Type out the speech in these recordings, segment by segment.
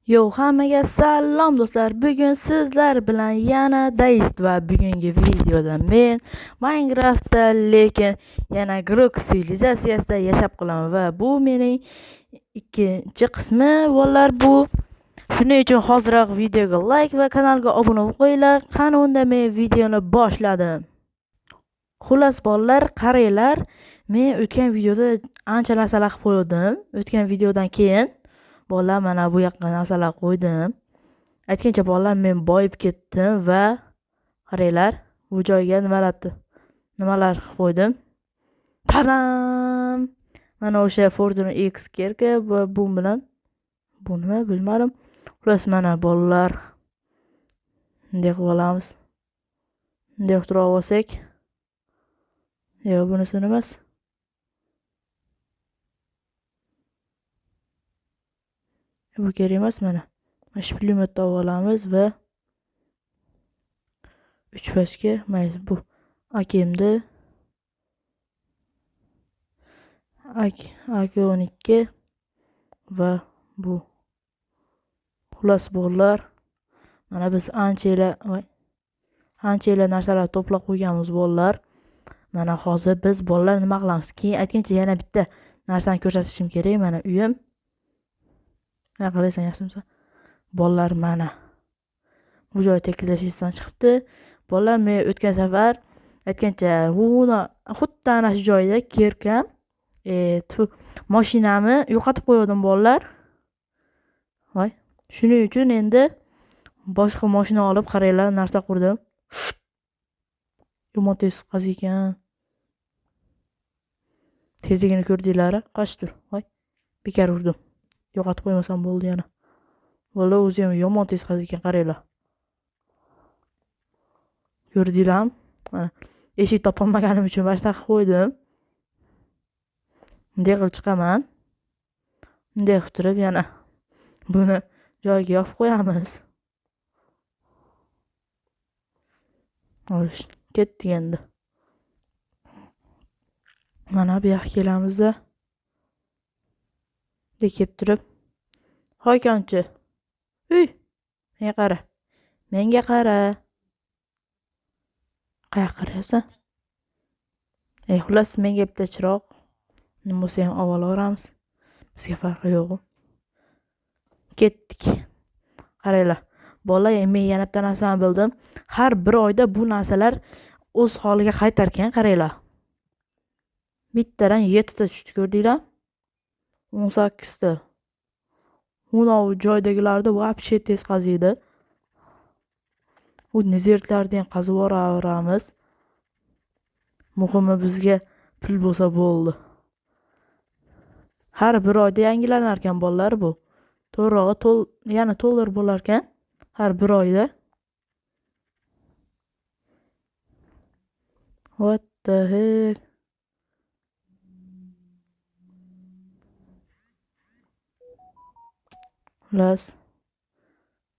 Yo, hammaga salom do'stlar. Bugun sizlar bilan yana Deist va bugungi videoda men Minecraftda, lekin yana Grok sivilizatsiyasida yashab qolaman va bu mening ikkinchi qismi bo'llar bu. Shuning uchun hoziroq videoga like va kanalga obuna bo'lib qo'yinglar. Qani unda men videoni boshladim. Xullas bolalar, qaranglar, men o'tgan videoda ancha narsalar qilib qo'ydim. O'tgan videodan keyin bolalar mana bu yoqqa narsalar qo'ydim. Aytgancha bolalar men boyib ketdim va qaranglar, bu joyga nimalar qilib qo'ydim. Tadam! Mana o'sha Fortune X kerka va bu bilan bu nima bilmadim. Xullas mana bolalar bunday qilib olamiz. Bunday turib olsak. Yo'q, bunisi emas. Bu kerak emas mana. Shplyumetni olamiz va 3 pastga mayli bu akimni AK12 va bu. Xullas bolalar, mana biz ancha narsalar to'plab qo'yganmiz bolalar. Mana hozir biz bolalar nima qilamiz? Keyin aytgancha yana bitta narsani ko'rsatishim kerak. Mana uyim. Mana qaraysan yaxshimisa. Bolalar mana bu joy tekishlashdan chiqibdi. Bolalar men o'tgan safar aytgancha xuddi ana shu joyda kerkam mashinamni yo'qotib qo'ydim bolalar. Voy, shuning uchun endi boshqa mashina olib qaranglar narsa qurdim. Yomon tez qazigan. Tezligini ko'rdinglar? Qochdir. Voy, bekor urdim. Yo'qotib qo'ymasam bo'ldi yana. Bolalar o'zi ham yomon tez qazigan, qaranglar. Ko'rdinglarmi? Mana eshik topolmaganim uchun boshqa qilib qo'ydim. Bunday qilib chiqaman. Bunday qilib turib yana buni joyiga yopib qo'yamiz. Xo'sh, ketdik endi. Mana bu yoqqa kelamiz-da. Kelib turib, hoykonchi. Uy, menga qara. Menga qara. Qayerga qarayapsan? Xullas menga bitta chiroq nima bo'lsa ham olaveramiz. Bizga farqi yo'q. Ketdik. Qaranglar. Bolalar, men yana bitta narsani bildim. Har bir oyda bu narsalar o'z holiga qaytar ekan, qaranglar. Bittadan 7 ta tushdi, ko'rdinglar? 18 ta. Uni joydagilarda вообще tez qaziydi. Bu nezertlarni ham qazib yuboramiz. Muhimi bizga pul bo'lsa bo'ldi. Har bir oyda yangilanar ekan bolalar bu. To'g'rirog'i yana to'ldir bo'lar ekan har bir oyda. What the heck? Xullas.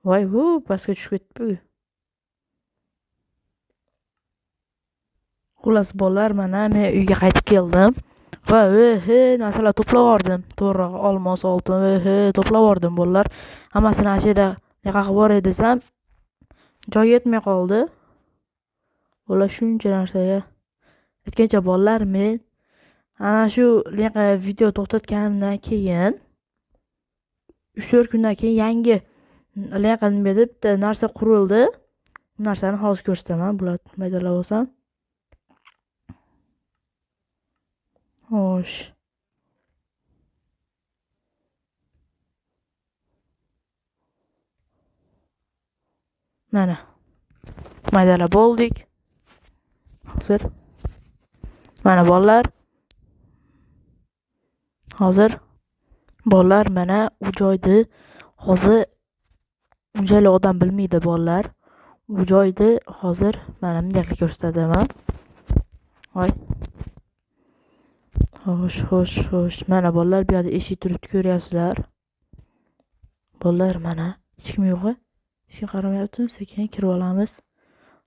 Voy, bu pastga tushib ketdi. Xullas bolalar, mana men uyga qaytib keldim va narsalar to'plab oldim. To'g'rirog'i olmos, oltin to'plab oldim bolalar. Hammasini ashira yo'qa qilib boray desam, joy yetmay qoldi. Bolalar, shuncha narsaga aytgancha bolalar, men ana shu video to'xtatganimdan keyin 3-4 kundan keyin yangi nima deb bitta narsa qurildi. Bu narsani hozir ko'rsataman. Bular maydalab olsam. Xo'sh. Mana maydalab bo'ldik. Hozir mana bolalar. Hozir bolalar, mana u joyni hozir unchalik odam bilmaydi bolalar. U joyni hozir mana bunday qilib ko'rsataman. Voy. Xo'sh. Mana bolalar, bu yerda eshik turibdi, ko'ryapsizlar. Bolalar, mana hech kim yo'q. Hech kim qaramayapti. Sekin kirib olamiz.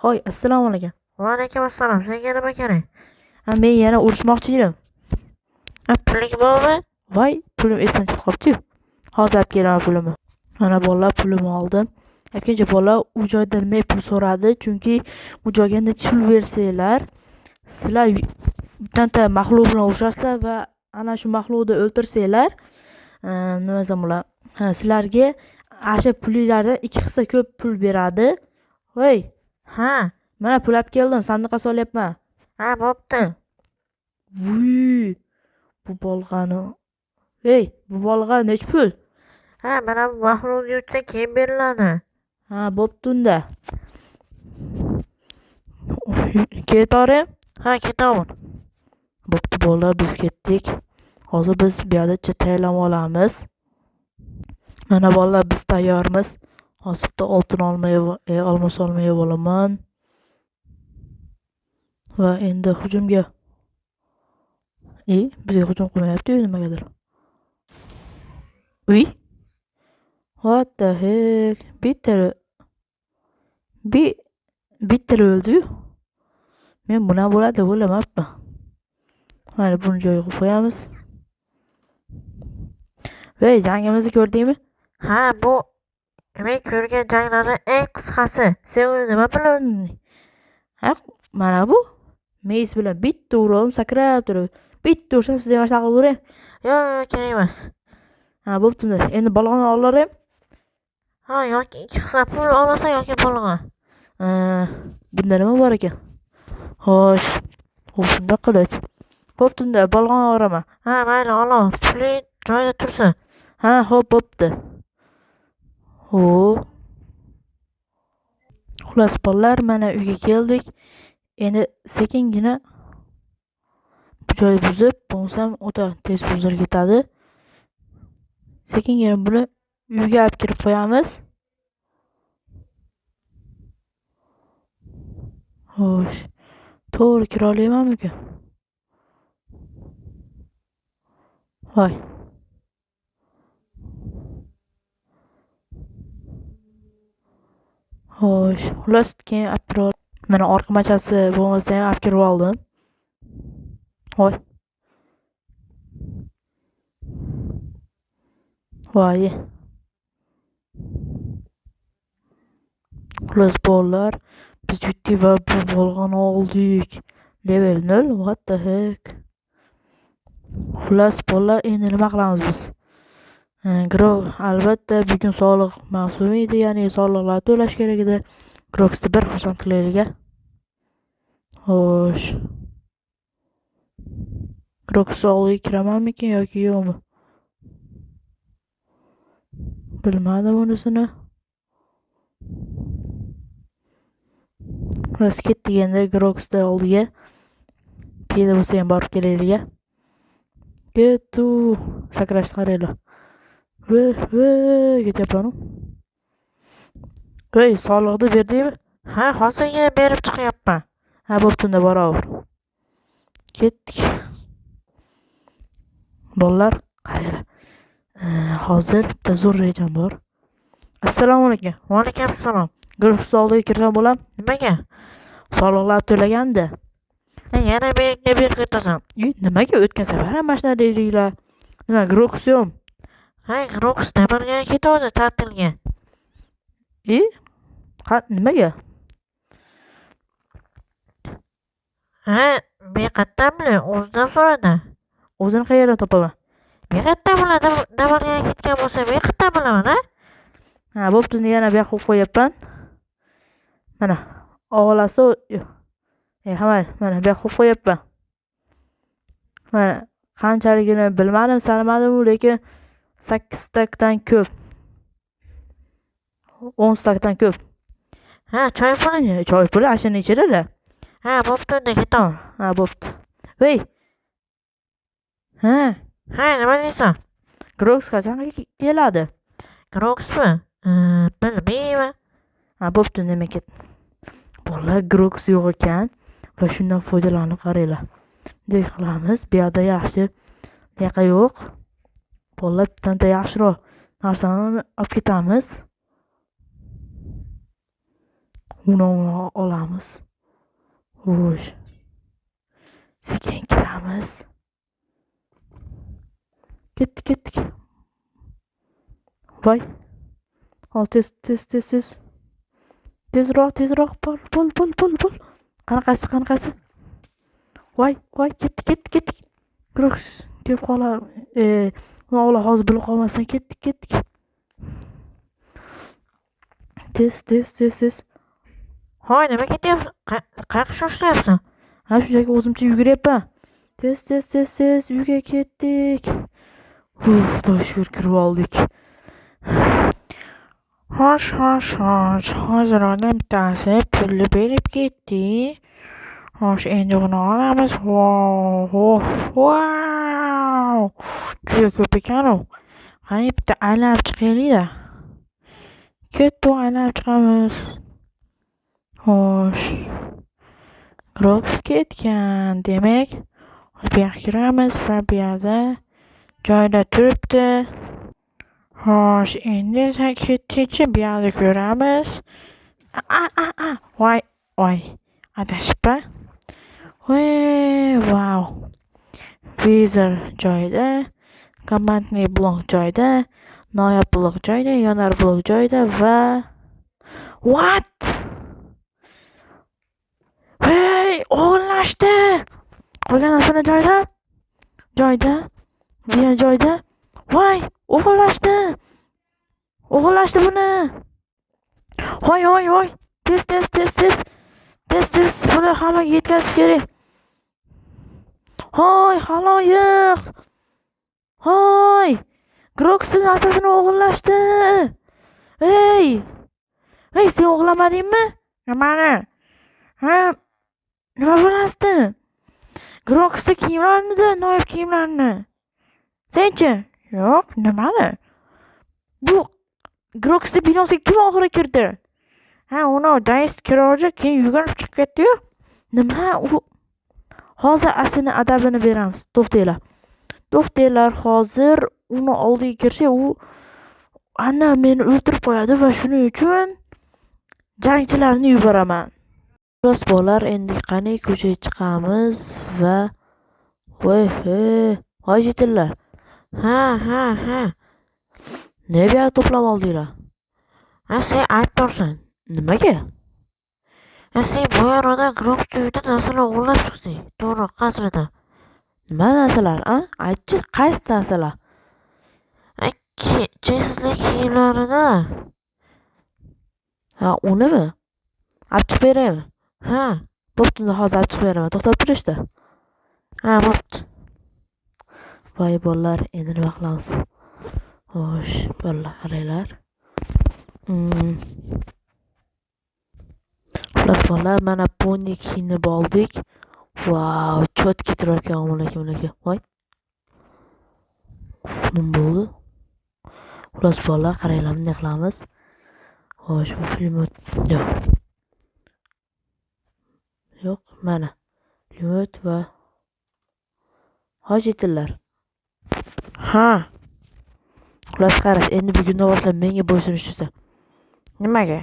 Hoy, assalomu alaykum. Va alaykum assalom. Senga nima kerak? Men yana urishmoqchi edim. Puling bormi? Voy, pulim esdan chiqib qolibdi. Hozir olib kelaman pulimni. Mana bolalar pulimni oldim. Aytgancha bolalar u joydan men pul so'radi, chunki u joyga necha pul bersanglar, sizlar bitta maxluq bilan urushasizlar va ana shu maxluqni o'ltirsanglar, nima desam bo'lar, sizlarga o'sha pulinglardan 2 hissa ko'p pul beradi. Voy, mana pul olib keldim, sandiqqa solyapman. Bo'pti. Vuy, bu bolg'ani. Bu bolg'a necha pul? Mana bu maxluq yurtsa keyin beriladi. Bo'pti unda. Ketaverim? Ketaver. Bo'pti bolalar, biz ketdik. Hozir biz bu yerda tayyorlanib olamiz. Mana bolalar, biz tayyormiz. Hozirda oltin olmos olmay olaman. Va endi hujumga. Bizga hujum qilmayapti nimagadir. What the heck? Bitter o'ldi-yu. Men buna bo'ladi deb o'ylamabman. Mana buni joyiga qo'yamiz. Jangimizni ko'rdingmi? Bu men ko'rgan janglarning eng qisqasi. Sen uni nima bilan o'lding? Mana bu meys bilan bitta urib sakrab turib, bitta ursam sizga mana shunaqa uraver. Yo'q, kerak emas. Bo'pti. Endi bolg'ani olaver. Yoki 2 hissa pul olasan yoki bolg'a. Bunda nima bor ekan? Xo'sh, shunda qilich. Bo'pti, bolg'ani olaman. Mayli, olaver. Puling joyida tursin. Xo'p, bo'pti. Xullas bolalar, mana uyga keldik. Endi sekingina bu joy buzib, bo'lsam o'ta tez buzilib ketadi. Sekingina buni uyga olib kirib qo'yamiz. Xo'sh, to'g'ri kira olamanmi-ku? Voy. Xo'sh, xullas keyin olib kirib mana orqa machasi bo'lmasa ham olib kirib oldim. Voy. Xullas bolalar, biz yutdik va bu bolg'ani oldik. Level 0. What the heck? Xullas bolalar, endi nima qilamiz biz? Albatta bugun soliq mavsumi edi, ya'ni soliqlar to'lash kerak edi. Groxni bir xursand qilaylik. Xo'sh. Grox oldiga kiramanmikin yoki yo'qmi? Bilmadim unisini. Xullas ketdik endi Groxni oldiga. Piyada bo'lsa ham borib kelaylik. Kettu. Sakrashni qaranglar. Ketyapman. Soliqni berdingmi? Hozirgina berib chiqyapman. Bo'pti, boraver. Ketdik. Bolalar, qaranglar. Hozir bitta zo'r rejam bor. Assalomu alaykum. Va alaykum assalom. Grox oldiga kirsam bo'lam? Nimaga? Soliqlar to'laganda. Yana menga berib ketasan. Nimaga o'tgan safar ham mana shunday dedinglar? Nima Groxium? Grox nimaga ketadi ta'tilga? Nimaga? Men qayerdan bilay? O'zidan so'radi. O'zini qayerdan topaman? Men qayerdan biladim? Nimaga ketgan bo'lsa, men qayerdan bilaman, bo'pti, yana bu yoqqa qo'yib qo'yapman. Mana, ovolasi mana bu yoqqa qo'yib qo'yapman. Mana qanchaligini bilmadim, sanamadim, lekin 8 takdan ko'p. 10 takdan ko'p. Choy puli? Choy puli ashuni ichiradi. Bo'pti, ketaver. Bo'pti. Nima deysan? Grox qachon keladi? Groxmi? Bilmayman. Bo'pti, nima ket. Bolalar, Grox yo'q ekan va shundan foydalanib qaranglar. Bunday qilamiz. Bu yerda yaxshi yaqa yo'q. Bolalar, bitta yaxshiroq narsani olib ketamiz. Uni olamiz. Xo'sh. Sekin kiramiz. Ketdik. Voy. Hozir tez. Tezroq bul. Qanaqasi? Voy, ketdik. Groks kelib qolar. Mana hozir bilib qolmasdan ketdik. Tez. Hoy, nima ketyapsan? Qayoqqa shoshlayapsan? Ha, shunchaki o'zimcha yuguryapman. Tez, uyga ketdik. Xudo shukr kirib oldik. Xo'sh. Hozir odam bittasi pulni berib ketdi. Xo'sh, endi uni olamiz. Wow! Juda ko'p ekan-ku. Qani bitta aylanib chiqaylik-da. Ketdi, aylanib chiqamiz. Xo'sh. Groks ketgan. Demak, bu yoqqa kiramiz va bu yerda joyda turibdi. Xo'sh, endi ketguncha bu yerda ko'ramiz. Voy, adashibman. Wow. Vizor joyida, komandli blok joyida, noyob blok joyida, yonar blok joyida va what? Hey, o'g'irlashdi. Qolgan narsani joyda. Bu joyda. Voy, o'g'irlashdi buni. Hoy. Tez. Buni hammaga yetkazish kerak. Hoy, haloyiq. Hoy, Groksning narsasini o'g'irlashdi. Hey, sen o'g'irlamadingmi? Nimani? Ha, nima bo'lasdi? Groksning kiyimlarini, noyob kiyimlarini. Senchi? Yo'q, nimani? Bu Groksning binosiga kim oxiri kirdi? Ha, uni Daist kiruvchi keyin yugurib chiqib ketdi-yu. Nima u? Hozir aslini adabini beramiz. To'xtanglar, hozir uni oldiga kirsa, u ana meni o'ldirib qo'yadi va shuning uchun jangchilarni yuboraman. Xo'sh, bolalar, endi qani ko'chaga chiqamiz va hoy yetillar. Ha. Ne bu yerga to'plab oldinglar? Sen aybdorsan. Nimaga? Sen bu yerda Groks uyida narsalar o'g'irlab chiqding. To'g'ri, qasrida. Nima narsalar, a? Aytchi, qaysi narsalar? Jinsilik kiyimlarida. Ha, unimi? Olib chiqib beraymi? Ha, Bo'pti, hozir olib chiqib beraman. To'xtab turishdi. ha, bo'pti. Voy bolalar, endi nima qilamiz? Xo'sh, bolalar, qaranglar. Xullas bolalar, mana ponni kiyinib oldik. Wow, chotki turar ekan omonaka. Voy. Nima bo'ldi? Xullas bolalar, qaranglar, bunday qilamiz. Xo'sh, bu film yo'q, mana. Limit va hojitillar. Ha, Xullas qarash, endi bugundan boshlab menga bo'ysunishdi. nimaga?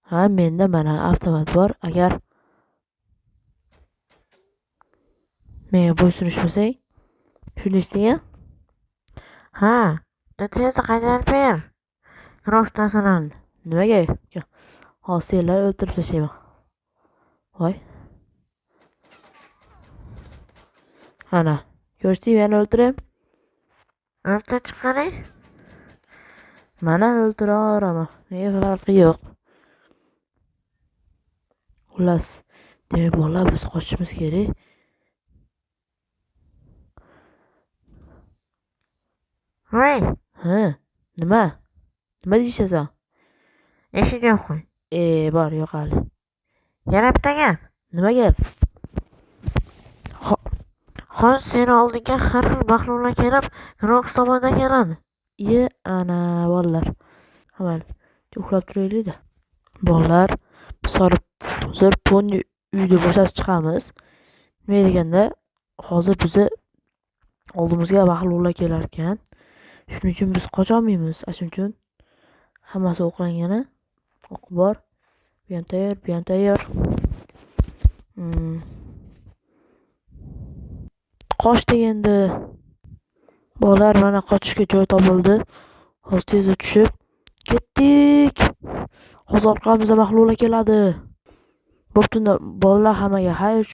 Ha, menda mana avtomat bor. Agar menga bo'ysunishmasang, shuni eshitding-a? Ha, tezda qaytarib ber. Groks narsalarni. Nimaga? Hozir senlar o'ldirib tashlayman. Voy. Ana, ko'rshdingmi, yana o'ldiraymi? O'rta chiqqaning? Mana o'ldiraveraman. Menga farqi yo'q. Xullas, demak bolalar, biz qochishimiz kerak. Voy, Ha, nima deyishasan? eshik yo'q-ku. Bor, yo'q hali. Yana bitta gap. Nima gap? Hozir seni oldiga har xil mahluqlar kelib, Groks tomondan keladi. Ana bolalar. Amal, uxlab turaylik-da. Bolalar, biz hozir ponni uyda bo'shashib chiqamiz. Nima deganda, hozir bizni oldimizga mahluqlar kelar ekan. Shuning uchun biz qocha olmaymiz. Shuning uchun hammasi o'qilangani. O'qib bor. Bu ham tayyor. Qochdik endi. Bolalar, mana qochishga joy topildi. Hozir tezda tushib ketdik. Hozir orqamizda Mahlulo keladi. Bo'pti, bolalar hammaga hay